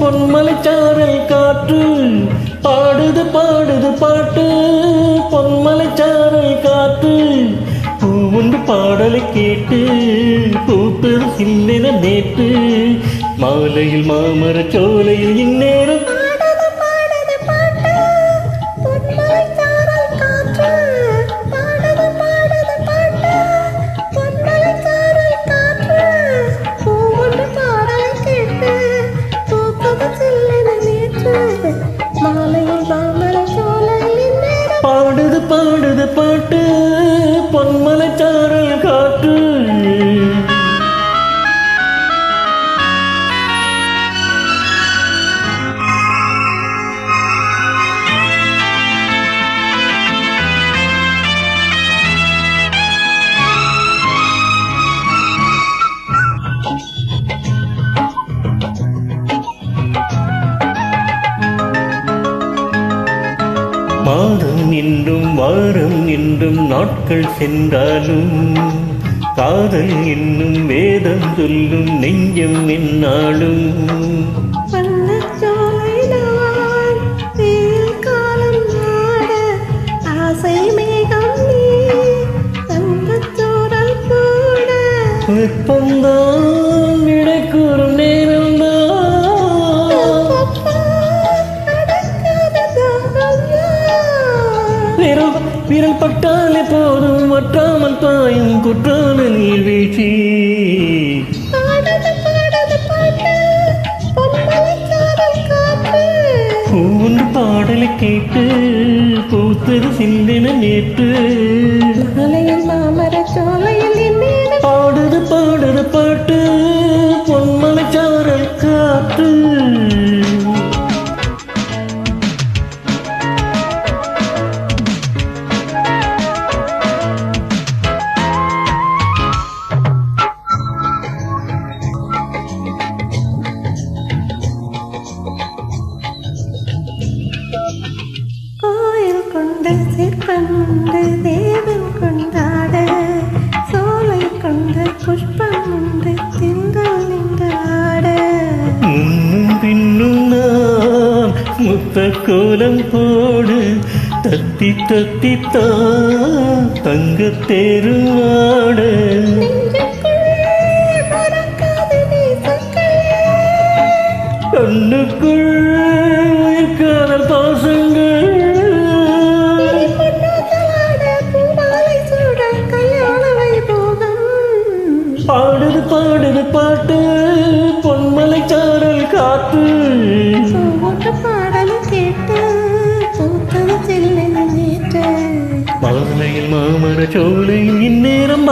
பொன்மலைச்சாரல் காற்று பாடுது பாடுது பாட்டு. பொன்மலைச்சாரல் காற்று பூவுண்டு பாடலை கேட்டு பூத்தது சில்லென நேற்று. மாலையில் மாமரச் சோலையில் இந்நேரம் பாடுது பாடுது பாட்டு. பொன்மலைச்சாரல் காற்று மாதம் என்றும் வாரம் என்றும் நாட்கள் சென்றாலும் காதல் என்னும் வேதம் சொல்லும் நெஞ்சம் என்னாலும். வெப்பந்தான் விடைக்கூறும் நேரம்தான். விரல் பட்டாலே போதும் வற்றாமல் பாயும் குற்றால நீர்வீழ்ச்சி. பூவுண்டு பாடலை கேட்டு பூத்தது சிந்தன நேற்று. பாடுது பாடுது பாட்டு. பொன்மலைச்சாரல் காற்று சிற்பண்டு தேவன் கொண்டாட சோலை கொண்ட புஷ்பம் உண்டு திங்கள் நின்றாட. முன்னும் பின்னும் நான் முத்த கோலம் போடு தத்தி தத்தித்தா தங்கத்தேரும் ஆட. கண்ணுக்குள் காதல் பாசங்கள் பாடுது பாடுது பாட்டு. பொன்மலைச்சாரல் காற்று பாடலை கேட்டு பூத்தது சில்லென நேற்று. மாலையில் மாமரச் சோலையில் இந்நேரம்